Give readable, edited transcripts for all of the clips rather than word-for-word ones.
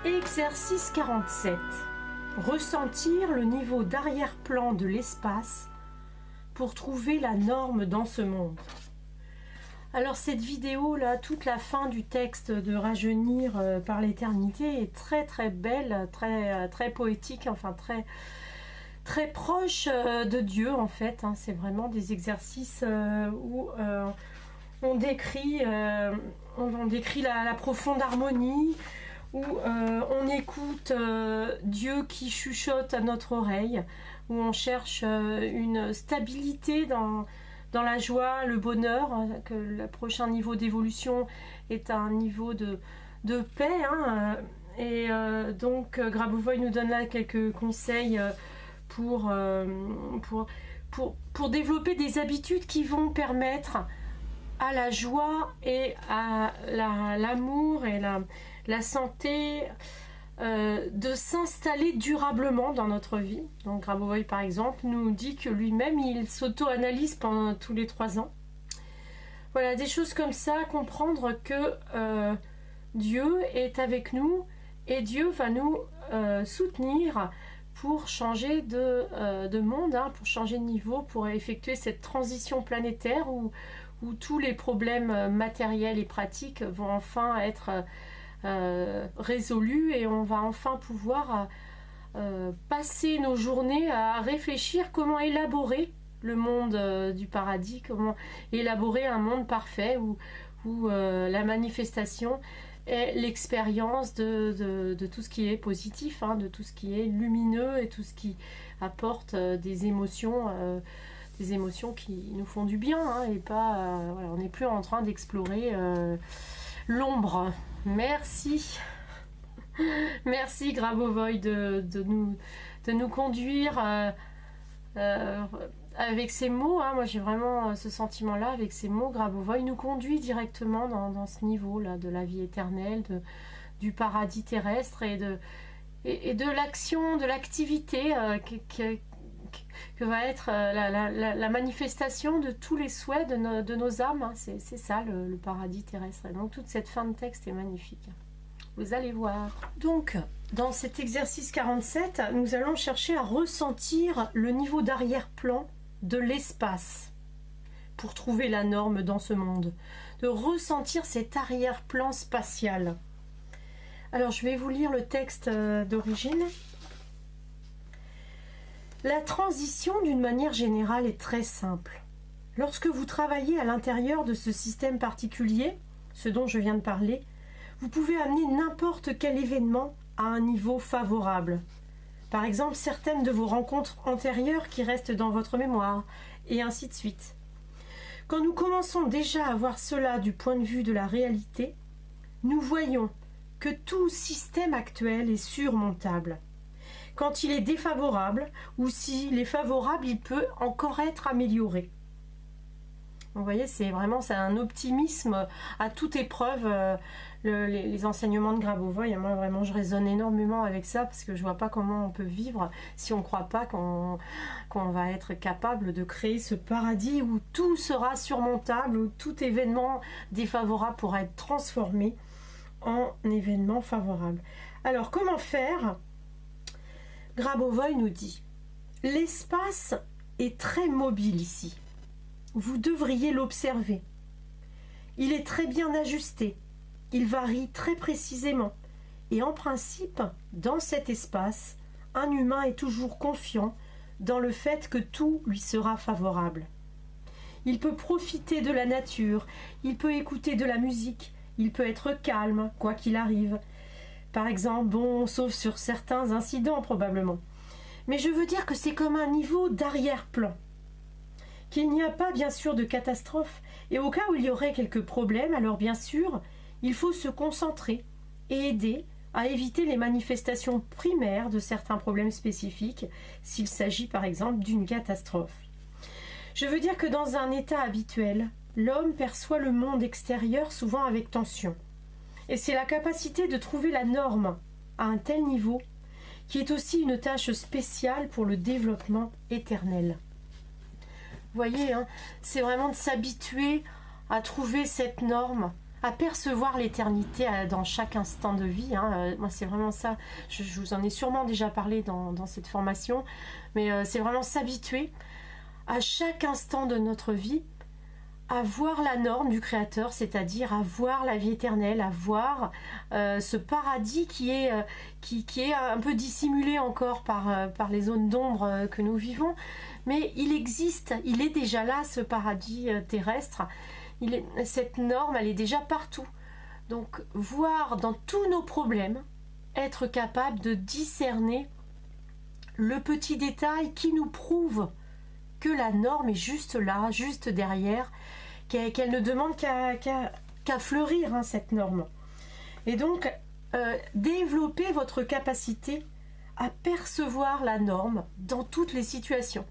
Exercice 47. Ressentir le niveau d'arrière-plan de l'espace pour trouver la norme dans ce monde. Alors cette vidéo là, toute la fin du texte de Rajeunir par l'éternité est très très belle, très poétique, enfin très proche de Dieu en fait. Hein. C'est vraiment des exercices où on décrit la profonde harmonie, où on écoute Dieu qui chuchote à notre oreille, où on cherche une stabilité dans la joie, le bonheur, hein, que le prochain niveau d'évolution est un niveau de paix. Hein, et donc Grabovoi nous donne là quelques conseils pour développer des habitudes qui vont permettre à la joie et à l'amour et la santé de s'installer durablement dans notre vie. Donc Grabovoi par exemple nous dit que lui-même il s'auto-analyse pendant tous les 3 ans. Voilà, des choses comme ça, comprendre que Dieu est avec nous et Dieu va nous soutenir pour changer de monde, hein, pour changer de niveau, pour effectuer cette transition planétaire où tous les problèmes matériels et pratiques vont enfin être résolus et on va enfin pouvoir passer nos journées à réfléchir comment élaborer le monde du paradis, comment élaborer un monde parfait où la manifestation est l'expérience de tout ce qui est positif, hein, de tout ce qui est lumineux et tout ce qui apporte des émotions qui nous font du bien, hein, et pas voilà, on n'est plus en train d'explorer l'ombre. Merci Grabovoi de nous conduire avec ces mots, hein. Moi j'ai vraiment ce sentiment là avec ces mots. Grabovoi nous conduit directement dans ce niveau là de la vie éternelle, du paradis terrestre et de l'action, de l'activité que va être la manifestation de tous les souhaits de nos âmes, hein. C'est ça le paradis terrestre. Et donc toute cette fin de texte est magnifique. Vous allez voir. Donc, dans cet exercice 47, nous allons chercher à ressentir le niveau d'arrière-plan de l'espace pour trouver la norme dans ce monde. De ressentir cet arrière-plan spatial. Alors, je vais vous lire le texte d'origine. La transition, d'une manière générale, est très simple. Lorsque vous travaillez à l'intérieur de ce système particulier, ce dont je viens de parler, vous pouvez amener n'importe quel événement à un niveau favorable. Par exemple, certaines de vos rencontres antérieures qui restent dans votre mémoire, et ainsi de suite. Quand nous commençons déjà à voir cela du point de vue de la réalité, nous voyons que tout système actuel est surmontable. Quand il est défavorable, ou s'il est favorable, il peut encore être amélioré. Vous voyez, c'est un optimisme à toute épreuve, les enseignements de Grabovoi. Et moi, vraiment, je résonne énormément avec ça parce que je vois pas comment on peut vivre si on ne croit pas qu'on va être capable de créer ce paradis où tout sera surmontable, où tout événement défavorable pourra être transformé en événement favorable. Alors, comment faire ? Grabovoi nous dit « L'espace est très mobile ici. Vous devriez l'observer. Il est très bien ajusté, il varie très précisément, et en principe, dans cet espace, un humain est toujours confiant dans le fait que tout lui sera favorable. Il peut profiter de la nature, il peut écouter de la musique, il peut être calme, quoi qu'il arrive. Par exemple, bon, sauf sur certains incidents probablement. Mais je veux dire que c'est comme un niveau d'arrière-plan. Qu'il n'y a pas bien sûr de catastrophe, et au cas où il y aurait quelques problèmes, alors bien sûr, il faut se concentrer et aider à éviter les manifestations primaires de certains problèmes spécifiques, s'il s'agit par exemple d'une catastrophe. Je veux dire que dans un état habituel, l'homme perçoit le monde extérieur souvent avec tension. Et c'est la capacité de trouver la norme à un tel niveau qui est aussi une tâche spéciale pour le développement éternel. Vous voyez, hein, c'est vraiment de s'habituer à trouver cette norme, à percevoir l'éternité dans chaque instant de vie. Moi, c'est vraiment ça. Je vous en ai sûrement déjà parlé dans cette formation, mais c'est vraiment s'habituer à chaque instant de notre vie à voir la norme du Créateur, c'est-à-dire à voir la vie éternelle, à voir ce paradis qui est un peu dissimulé encore par les zones d'ombre que nous vivons, mais il existe, il est déjà là, ce paradis terrestre. Cette norme, elle est déjà partout. Donc, voir dans tous nos problèmes, être capable de discerner le petit détail qui nous prouve que la norme est juste là, juste derrière, qu'elle ne demande qu'à fleurir, hein, cette norme. Et donc, développez votre capacité à percevoir la norme dans toutes les situations.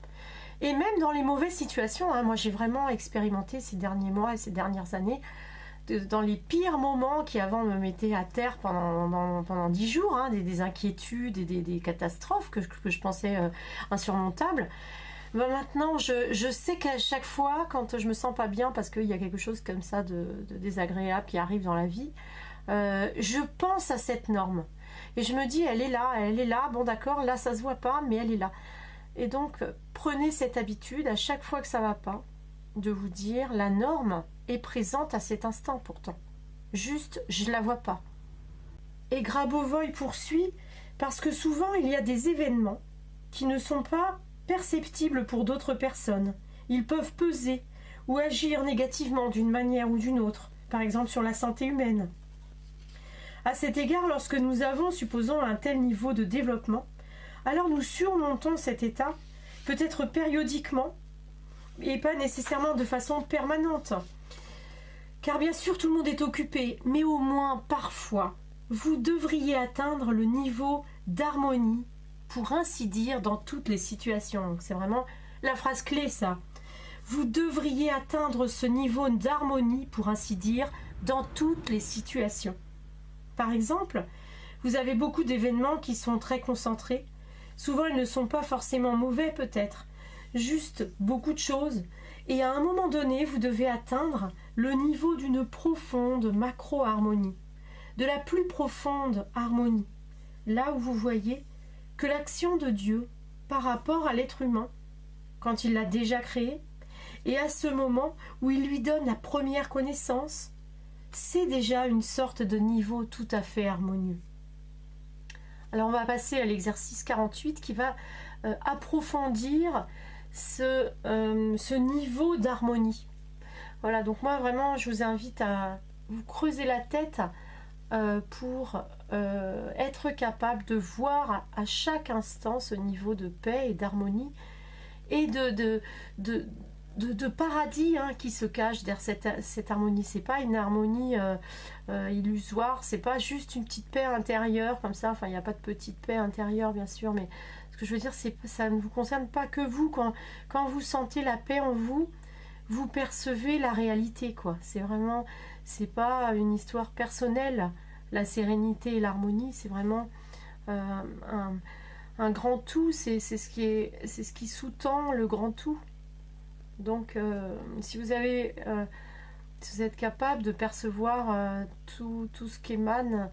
Et même dans les mauvaises situations, hein. Moi j'ai vraiment expérimenté ces derniers mois et ces dernières années, dans les pires moments qui avant me mettaient à terre pendant 10 jours, hein, des inquiétudes et des catastrophes que je pensais insurmontables. Maintenant, je sais qu'à chaque fois, quand je me sens pas bien, parce qu'il y a quelque chose comme ça de désagréable qui arrive dans la vie, je pense à cette norme. Et je me dis, elle est là, bon d'accord, là ça se voit pas, mais elle est là. Et donc, prenez cette habitude, à chaque fois que ça va pas, de vous dire, la norme est présente à cet instant pourtant. Juste, je la vois pas. Et Grabovoi poursuit, parce que souvent il y a des événements qui ne sont pas perceptibles pour d'autres personnes. Ils peuvent peser ou agir négativement d'une manière ou d'une autre, par exemple sur la santé humaine. À cet égard, lorsque nous avons, supposons, un tel niveau de développement, alors nous surmontons cet état, peut-être périodiquement, et pas nécessairement de façon permanente. Car bien sûr, tout le monde est occupé, mais au moins, parfois, vous devriez atteindre le niveau d'harmonie, pour ainsi dire, dans toutes les situations. C'est vraiment la phrase clé, ça. Vous devriez atteindre ce niveau d'harmonie, pour ainsi dire, dans toutes les situations. Par exemple, vous avez beaucoup d'événements qui sont très concentrés. Souvent, ils ne sont pas forcément mauvais, peut-être. Juste beaucoup de choses. Et à un moment donné, vous devez atteindre le niveau d'une profonde macro-harmonie. De la plus profonde harmonie. Là où vous voyez que l'action de Dieu par rapport à l'être humain, quand il l'a déjà créé, et à ce moment où il lui donne la première connaissance, c'est déjà une sorte de niveau tout à fait harmonieux. Alors on va passer à l'exercice 48 qui va approfondir ce niveau d'harmonie. Voilà, donc moi vraiment je vous invite à vous creuser la tête pour être capable de voir à chaque instant ce niveau de paix et d'harmonie et de paradis, hein, qui se cache derrière cette harmonie. C'est pas une harmonie illusoire, c'est pas juste une petite paix intérieure comme ça. Enfin, il n'y a pas de petite paix intérieure, bien sûr, mais ce que je veux dire, ça ne vous concerne pas que vous. Quand vous sentez la paix en vous, vous percevez la réalité, quoi. C'est pas une histoire personnelle. La sérénité et l'harmonie, c'est vraiment un grand tout. C'est ce qui sous-tend le grand tout. Donc, si vous êtes capable de percevoir tout ce qu'émanent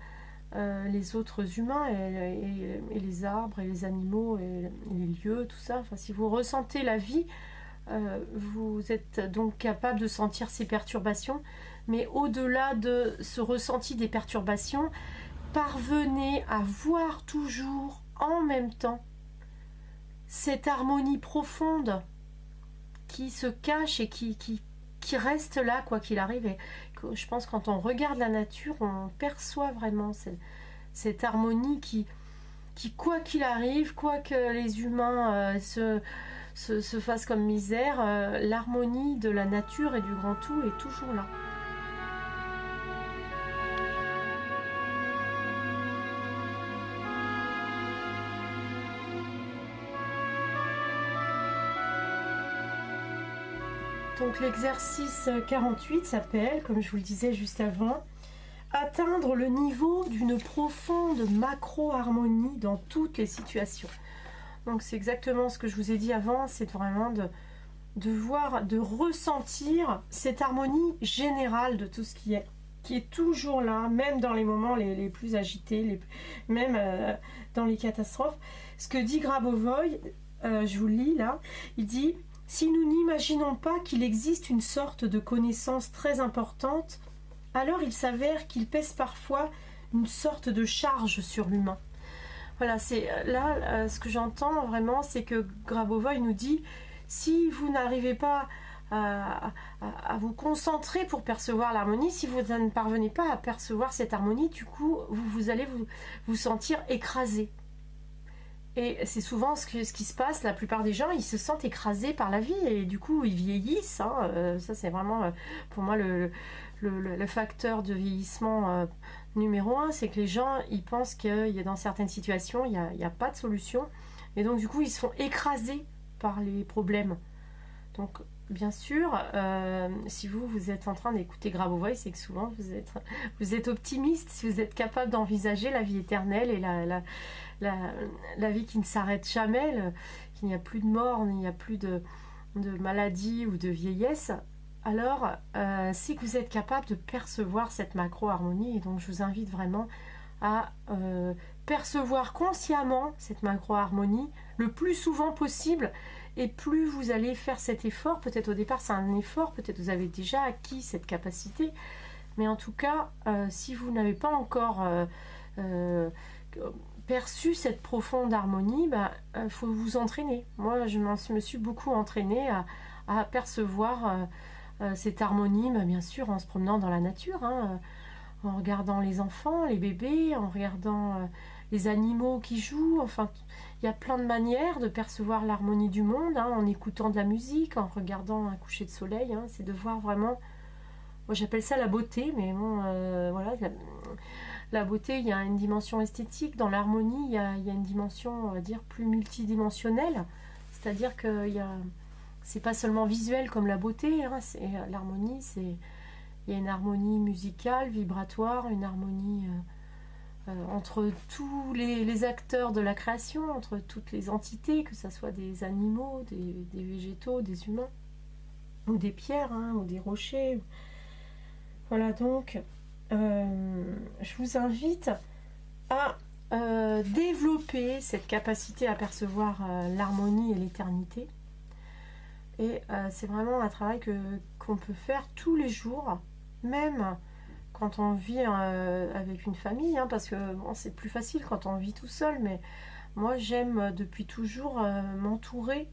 les autres humains et les arbres et les animaux et les lieux, tout ça, enfin, si vous ressentez la vie, vous êtes donc capable de sentir ces perturbations, mais au-delà de ce ressenti des perturbations, parvenez à voir toujours en même temps cette harmonie profonde qui se cache et qui reste là quoi qu'il arrive. Et je pense que quand on regarde la nature, on perçoit vraiment cette harmonie qui quoi qu'il arrive, quoi que les humains se fassent comme misère, l'harmonie de la nature et du grand tout est toujours là. Donc l'exercice 48 s'appelle, comme je vous le disais juste avant, atteindre le niveau d'une profonde macro-harmonie dans toutes les situations. Donc c'est exactement ce que je vous ai dit avant, c'est vraiment de voir, de ressentir cette harmonie générale de tout ce qui est toujours là, même dans les moments les plus agités, même dans les catastrophes. Ce que dit Grabovoi, je vous le lis là, il dit « Si nous n'imaginons pas qu'il existe une sorte de connaissance très importante, alors il s'avère qu'il pèse parfois une sorte de charge sur l'humain. » Voilà, c'est là, ce que j'entends vraiment, c'est que Grabovoi nous dit « Si vous n'arrivez pas à vous concentrer pour percevoir l'harmonie, si vous ne parvenez pas à percevoir cette harmonie, du coup, vous allez vous sentir écrasé. » Et c'est souvent ce qui se passe, la plupart des gens, ils se sentent écrasés par la vie et du coup, ils vieillissent. Ça, c'est vraiment, pour moi, le facteur de vieillissement numéro 1, c'est que les gens, ils pensent qu'il y a dans certaines situations, il n'y a pas de solution. Et donc, du coup, ils se font écraser par les problèmes. Donc, bien sûr, si vous êtes en train d'écouter Grabovoi, c'est que souvent, vous êtes optimiste, si vous êtes capable d'envisager la vie éternelle et la vie qui ne s'arrête jamais, qu'il n'y a plus de mort, il n'y a plus de maladie ou de vieillesse, alors c'est que vous êtes capable de percevoir cette macro-harmonie. Et donc je vous invite vraiment à percevoir consciemment cette macro-harmonie le plus souvent possible. Et plus vous allez faire cet effort, peut-être au départ c'est un effort, peut-être vous avez déjà acquis cette capacité, mais en tout cas, si vous n'avez pas encore perçu cette profonde harmonie, faut vous entraîner. Moi, je me suis beaucoup entraînée à percevoir cette harmonie, bien sûr, en se promenant dans la nature, en regardant les enfants, les bébés, en regardant les animaux qui jouent. Enfin, il y a plein de manières de percevoir l'harmonie du monde, en écoutant de la musique, en regardant un coucher de soleil. C'est de voir vraiment, moi j'appelle ça la beauté, mais bon, voilà, la beauté, il y a une dimension esthétique. Dans l'harmonie, il y a une dimension, on va dire, plus multidimensionnelle. C'est-à-dire que c'est pas seulement visuel comme la beauté. L'harmonie, il y a une harmonie musicale, vibratoire, une harmonie entre tous les acteurs de la création, entre toutes les entités, que ce soit des animaux, des végétaux, des humains, ou des pierres, ou des rochers. Voilà, donc je vous invite à développer cette capacité à percevoir l'harmonie et l'éternité. Et c'est vraiment un travail qu'on peut faire tous les jours, même quand on vit avec une famille, parce que bon, c'est plus facile quand on vit tout seul, mais moi j'aime depuis toujours m'entourer.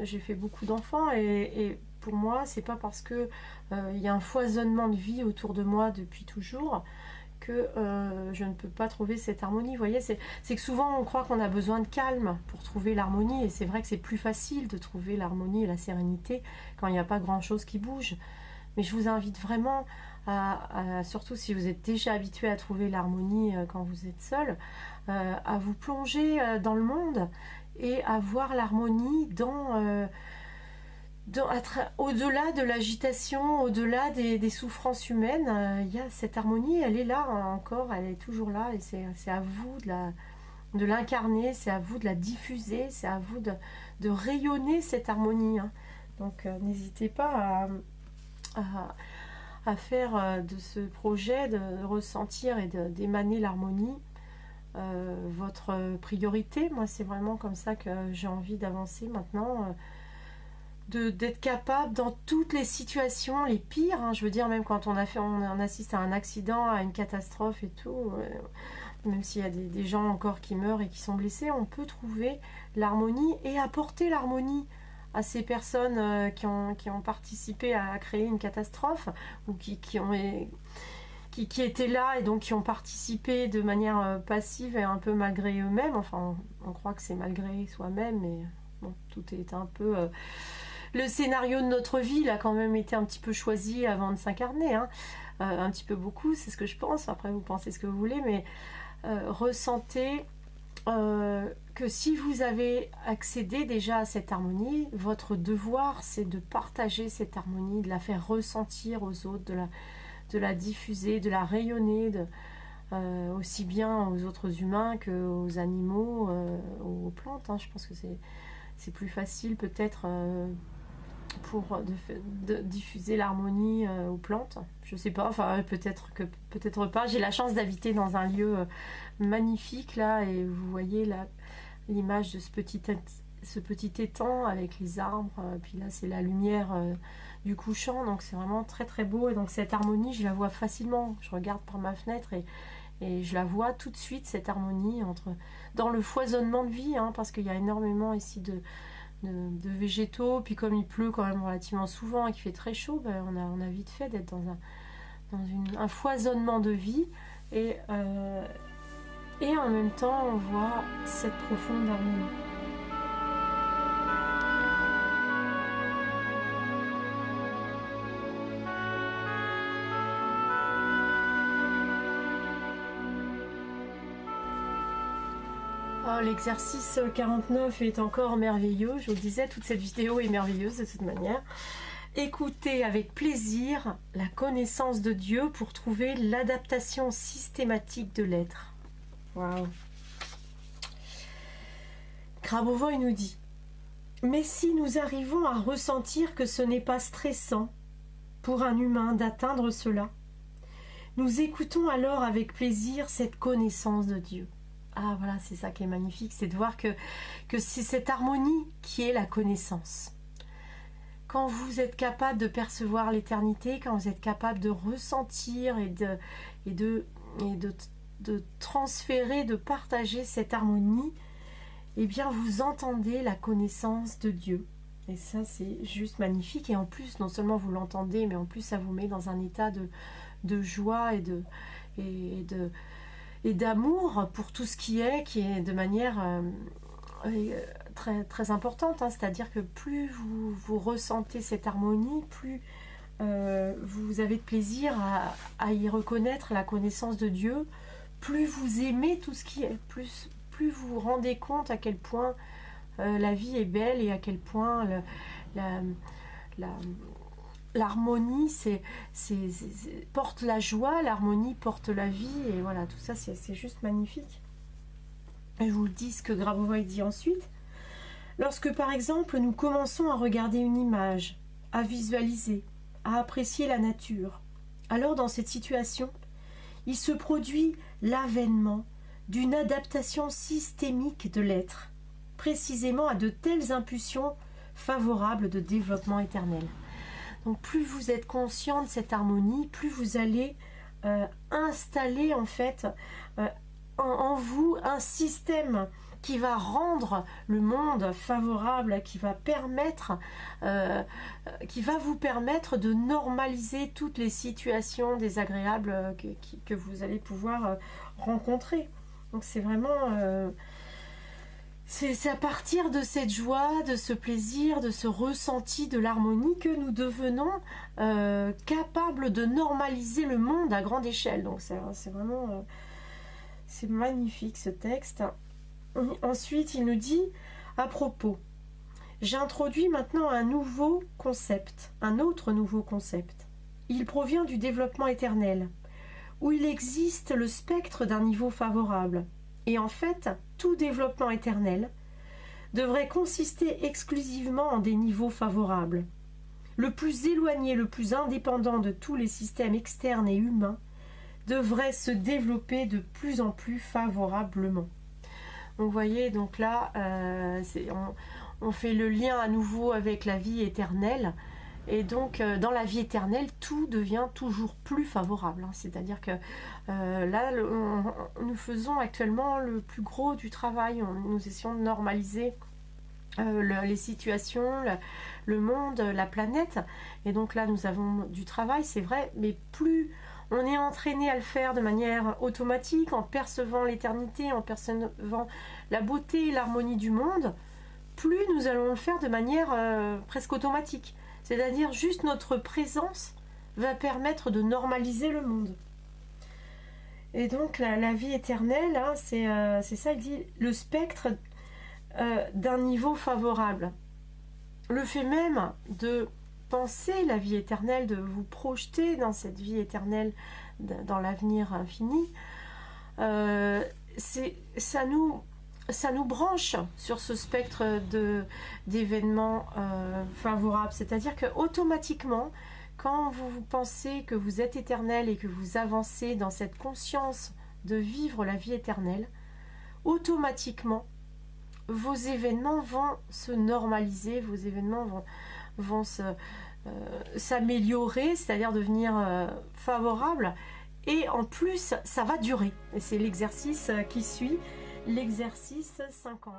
J'ai fait beaucoup d'enfants et pour moi c'est pas parce que il y a un foisonnement de vie autour de moi depuis toujours que je ne peux pas trouver cette harmonie. Vous voyez, c'est que souvent on croit qu'on a besoin de calme pour trouver l'harmonie, et c'est vrai que c'est plus facile de trouver l'harmonie et la sérénité quand il n'y a pas grand chose qui bouge. Mais je vous invite vraiment surtout si vous êtes déjà habitué à trouver l'harmonie quand vous êtes seul, à vous plonger dans le monde et à voir l'harmonie au-delà de l'agitation, au-delà des souffrances humaines. Il y a cette harmonie, elle est là encore, elle est toujours là, et c'est à vous de l'incarner, c'est à vous de la diffuser, c'est à vous de rayonner cette harmonie. Donc n'hésitez pas à faire de ce projet, de ressentir et d'émaner l'harmonie votre priorité. Moi, c'est vraiment comme ça que j'ai envie d'avancer maintenant, d'être capable dans toutes les situations, les pires, je veux dire, même quand on assiste à un accident, à une catastrophe et tout, même s'il y a des gens encore qui meurent et qui sont blessés, on peut trouver l'harmonie et apporter l'harmonie à ces personnes qui ont participé à créer une catastrophe, ou qui étaient là et donc qui ont participé de manière passive et un peu malgré eux-mêmes. Enfin, on croit que c'est malgré soi-même, mais bon, tout est un peu... le scénario de notre vie, il a quand même été un petit peu choisi avant de s'incarner. Un petit peu beaucoup, c'est ce que je pense. Après, vous pensez ce que vous voulez, mais ressentez que si vous avez accédé déjà à cette harmonie, votre devoir c'est de partager cette harmonie, de la faire ressentir aux autres, de la diffuser, de la rayonner, aussi bien aux autres humains qu'aux animaux, aux plantes. Hein. Je pense que c'est plus facile peut-être pour de diffuser l'harmonie aux plantes. Je sais pas, enfin peut-être pas. J'ai la chance d'habiter dans un lieu magnifique là, et vous voyez l'image de ce petit étang avec les arbres, puis là c'est la lumière du couchant, donc c'est vraiment très très beau, et donc cette harmonie je la vois facilement. Je regarde par ma fenêtre et je la vois tout de suite, cette harmonie dans le foisonnement de vie, hein, parce qu'il y a énormément ici de végétaux, puis comme il pleut quand même relativement souvent et qu'il fait très chaud, ben on a vite fait d'être dans un foisonnement de vie, et en même temps on voit cette profonde harmonie. Oh, l'exercice 49 est encore merveilleux, je vous le disais, toute cette vidéo est merveilleuse de toute manière. Écoutez avec plaisir la connaissance de Dieu pour trouver l'adaptation systématique de l'être. Waouh. Grabovoi nous dit: mais si nous arrivons à ressentir que ce n'est pas stressant pour un humain d'atteindre cela, nous écoutons alors avec plaisir cette connaissance de Dieu. Ah voilà, c'est ça qui est magnifique, c'est de voir que c'est cette harmonie qui est la connaissance. Quand vous êtes capable de percevoir l'éternité, quand vous êtes capable de ressentir et de transférer, de partager cette harmonie, eh bien vous entendez la connaissance de Dieu. Et ça c'est juste magnifique, et en plus non seulement vous l'entendez, mais en plus ça vous met dans un état de joie et d'amour pour tout ce qui est de manière très, très importante, hein. C'est-à-dire que plus vous ressentez cette harmonie, plus vous avez de plaisir à y reconnaître la connaissance de Dieu, plus vous aimez tout ce qui est, plus vous vous rendez compte à quel point la vie est belle, et à quel point l'harmonie porte la joie, l'harmonie porte la vie, et voilà, tout ça c'est juste magnifique. Et je vous le dis ce que Grabovoi dit ensuite. Lorsque par exemple nous commençons à regarder une image, à visualiser, à apprécier la nature, alors dans cette situation, il se produit l'avènement d'une adaptation systémique de l'être, précisément à de telles impulsions favorables de développement éternel. Donc plus vous êtes conscient de cette harmonie, plus vous allez installer en fait en vous un système qui va rendre le monde favorable, qui va vous permettre de normaliser toutes les situations désagréables que vous allez pouvoir rencontrer. Donc c'est vraiment c'est à partir de cette joie, de ce plaisir, de ce ressenti de l'harmonie que nous devenons capables de normaliser le monde à grande échelle. Donc c'est vraiment c'est magnifique ce texte. Ensuite, il nous dit à propos: j'introduis maintenant un autre nouveau concept. Il provient du développement éternel, où il existe le spectre d'un niveau favorable. Et en fait, tout développement éternel devrait consister exclusivement en des niveaux favorables. Le plus éloigné, le plus indépendant de tous les systèmes externes et humains devrait se développer de plus en plus favorablement. Donc vous voyez, donc là, on fait le lien à nouveau avec la vie éternelle. Et donc, dans la vie éternelle, tout devient toujours plus favorable. Hein. C'est-à-dire que là, nous faisons actuellement le plus gros du travail. Nous essayons de normaliser les situations, le monde, la planète. Et donc là, nous avons du travail, c'est vrai, mais plus on est entraîné à le faire de manière automatique, en percevant l'éternité, en percevant la beauté et l'harmonie du monde, plus nous allons le faire de manière presque automatique. C'est-à-dire juste notre présence va permettre de normaliser le monde. Et donc la vie éternelle, hein, c'est ça, il dit le spectre d'un niveau favorable. Le fait même de penser la vie éternelle, de vous projeter dans cette vie éternelle, dans l'avenir infini, ça nous branche sur ce spectre d'événements favorables. C'est-à-dire que automatiquement, quand vous pensez que vous êtes éternel et que vous avancez dans cette conscience de vivre la vie éternelle, automatiquement, vos événements vont se normaliser, vos événements vont s'améliorer, c'est-à-dire devenir favorables. Et en plus, ça va durer. Et c'est l'exercice qui suit, l'exercice 50.